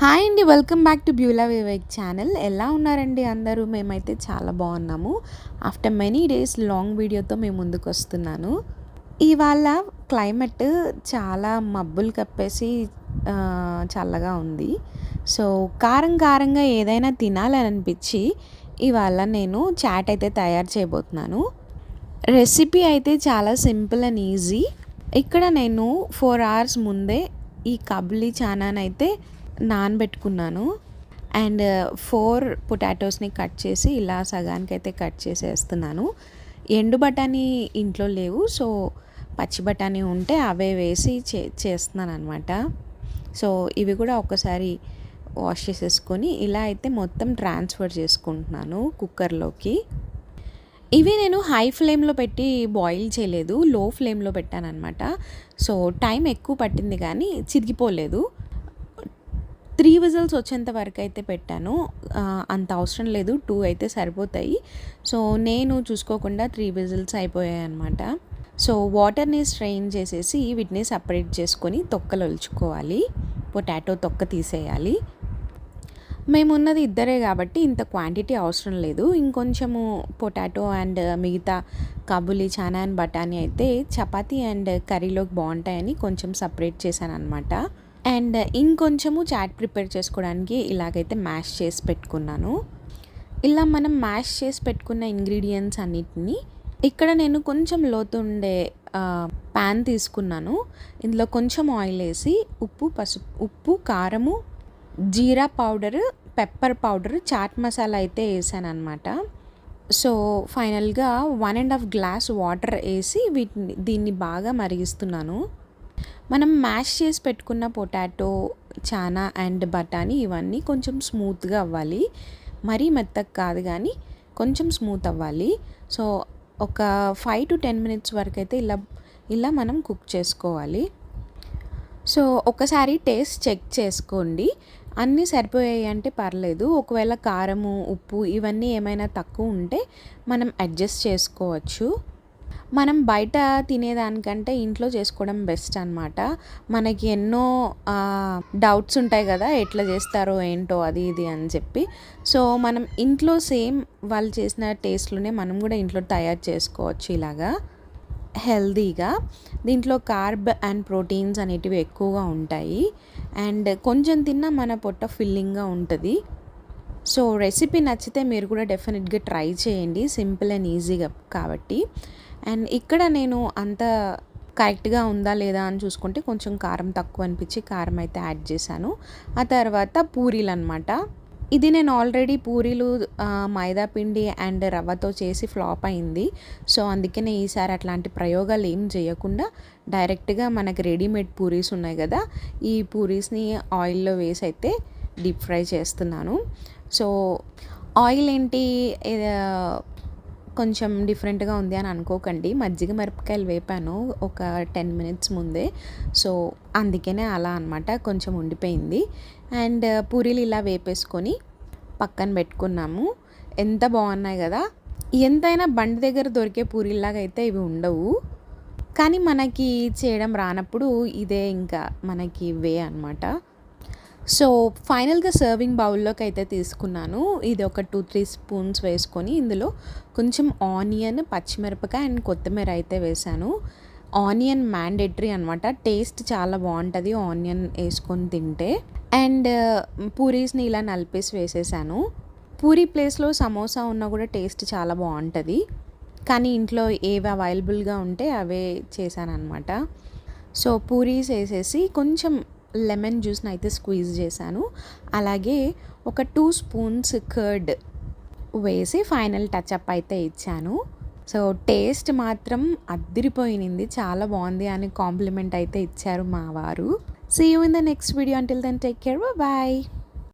Hi అండి, welcome back to Beulah Vivek channel. ఎలా ఉన్నారండి అందరూ? మేమైతే చాలా బాగున్నాము. ఆఫ్టర్ మెనీ డేస్ లాంగ్ వీడియోతో మేము ముందుకు వస్తున్నాను. ఇవాళ క్లైమేట్ చాలా మబ్బులు కప్పేసి చల్లగా ఉంది. సో కారంగా ఏదైనా తినాలని అనిపించి ఇవాళ నేను చాట్ అయితే తయారు చేయబోతున్నాను. రెసిపీ అయితే చాలా సింపుల్ అండ్ ఈజీ. ఇక్కడ నేను 4 hours ముందే ఈ కబులి చానానైతే నానబెట్టుకున్నాను. అండ్ 4 పొటాటోస్ని కట్ చేసి ఇలా సగానికైతే కట్ చేసేస్తున్నాను. ఎండు బఠానీ ఇంట్లో లేవు, సో పచ్చి బఠానీ ఉంటే అవే వేసి చేస్తున్నాను అనమాట. సో ఇవి కూడా ఒకసారి వాష్ చేసేసుకొని ఇలా అయితే మొత్తం ట్రాన్స్ఫర్ చేసుకుంటున్నాను కుక్కర్లోకి. ఇవి నేను హై ఫ్లేమ్లో పెట్టి బాయిల్ చేయలేదు, లో ఫ్లేమ్లో పెట్టాను అనమాట. సో టైం ఎక్కువ పట్టింది కానీ చిరిగిపోలేదు. 3 విజిల్స్ వచ్చేంత వరకు అయితే పెట్టాను. అంత అవసరం లేదు, 2 అయితే సరిపోతాయి. సో నేను చూసుకోకుండా 3 విజిల్స్ అయిపోయాయి అనమాట. సో వాటర్ని స్ట్రెయిన్ చేసేసి వీటిని సపరేట్ చేసుకొని తొక్కలు ఒలుచుకోవాలి. పొటాటో తొక్క తీసేయాలి. మేమున్నది ఇద్దరే కాబట్టి ఇంత క్వాంటిటీ అవసరం లేదు. ఇంకొంచెము పొటాటో అండ్ మిగతా కాబులి చానా అండ్ బఠానీ అయితే చపాతీ అండ్ కర్రీలోకి బాగుంటాయని కొంచెం సపరేట్ చేశాను అనమాట. అండ్ ఇంకొంచెము చాట్ ప్రిపేర్ చేసుకోవడానికి ఇలాగైతే మ్యాష్ చేసి పెట్టుకున్నాను. ఇలా మనం మ్యాష్ చేసి పెట్టుకున్న ఇంగ్రీడియంట్స్ అన్నిటిని ఇక్కడ నేను కొంచెం లోతు ఉండే ప్యాన్ తీసుకున్నాను. ఇందులో కొంచెం ఆయిల్ వేసి ఉప్పు, కారము, జీరా powder, pepper powder, chaat masala అయితే వేసాను అనమాట. సో ఫైనల్గా 1.5 గ్లాస్ వాటర్ వేసి దీన్ని బాగా మరిగిస్తున్నాను. మనం మ్యాష్ చేసి పెట్టుకున్న పొటాటో, చానా అండ్ బఠానీ ఇవన్నీ కొంచెం స్మూత్గా అవ్వాలి. మరీ మెత్తగా కాదు కానీ కొంచెం స్మూత్ అవ్వాలి. సో ఒక 5 to 10 minutes వరకు అయితే ఇలా మనం కుక్ చేసుకోవాలి. సో ఒకసారి టేస్ట్ చెక్ చేసుకోండి. అన్నీ సరిపోయాయి అంటే పర్లేదు. ఒకవేళ కారము, ఉప్పు ఇవన్నీ ఏమైనా తక్కువ ఉంటే మనం అడ్జస్ట్ చేసుకోవచ్చు. మనం బయట తినేదానికంటే ఇంట్లో చేసుకోవడం బెస్ట్ అనమాట. మనకి ఎన్నో డౌట్స్ ఉంటాయి కదా, ఎట్లా చేస్తారో ఏంటో అది ఇది అని చెప్పి. సో మనం ఇంట్లో సేమ్ వాళ్ళు చేసిన టేస్ట్లోనే మనం కూడా ఇంట్లో తయారు చేసుకోవచ్చు ఇలాగా హెల్దీగా. దీంట్లో కార్బ్ అండ్ ప్రోటీన్స్ అనేటివి ఎక్కువగా ఉంటాయి. అండ్ కొంచెం తిన్నా మన పొట్ట ఫిల్లింగ్గా ఉంటుంది. సో రెసిపీ నచ్చితే మీరు కూడా డెఫినెట్గా ట్రై చేయండి, సింపుల్ అండ్ ఈజీగా కాబట్టి. అండ్ ఇక్కడ నేను అంత కరెక్ట్గా ఉందా లేదా అని చూసుకుంటే కొంచెం కారం తక్కువ అనిపించి కారం అయితే యాడ్ చేశాను. ఆ తర్వాత పూరీలు అనమాట. ఇది నేను ఆల్రెడీ పూరీలు మైదా పిండి అండ్ రవ్వతో చేసి ఫ్లాప్ అయింది. సో అందుకనే ఈసారి అట్లాంటి ప్రయోగాలు ఏం చేయకుండా డైరెక్ట్గా మనకి రెడీమేడ్ పూరీస్ ఉన్నాయి కదా, ఈ పూరీస్ని ఆయిల్లో వేసి అయితే డీప్ ఫ్రై చేస్తున్నాను. సో ఆయిల్ ఏంటి కొంచెం డిఫరెంట్గా ఉంది అని అనుకోకండి, మజ్జిగ మిరపకాయలు వేపాను ఒక 10 minutes ముందే. సో అందుకనే అలా అనమాట, కొంచెం ఉండిపోయింది. అండ్ పూరీలు ఇలా వేపేసుకొని పక్కన పెట్టుకున్నాము. ఎంత బాగున్నాయి కదా. ఎంతైనా బండి దగ్గర దొరికే పూరీలాగా అయితే ఇవి ఉండవు, కానీ మనకి చేయడం రానప్పుడు ఇదే ఇంకా మనకి వే అనమాట. సో ఫైనల్గా సర్వింగ్ బౌల్లోకి అయితే తీసుకున్నాను. ఇది ఒక 2-3 స్పూన్స్ వేసుకొని ఇందులో కొంచెం ఆనియన్, పచ్చిమిరపకాయ అండ్ కొత్తిమీర అయితే వేసాను. ఆనియన్ మ్యాండేటరీ అనమాట, టేస్ట్ చాలా బాగుంటుంది ఆనియన్ వేసుకొని తింటే. అండ్ పూరీస్ని ఇలా నలిపేసి వేసేసాను. పూరీ ప్లేస్లో సమోసా ఉన్నా కూడా టేస్ట్ చాలా బాగుంటుంది, కానీ ఇంట్లో ఏవి అవైలబుల్గా ఉంటే అవే చేశాను అనమాట. సో పూరీస్ వేసేసి కొంచెం లెమన్ జ్యూస్ని అయితే స్క్వీజ్ చేశాను. అలాగే ఒక 2 spoons కర్డ్ వేసి ఫైనల్ టచ్అప్ అయితే ఇచ్చాను. సో టేస్ట్ మాత్రం అద్దిరిపోయింది, చాలా బాగుంది అని కాంప్లిమెంట్ అయితే ఇచ్చారు మా వారు. See you in the next video. Until then take care, bye.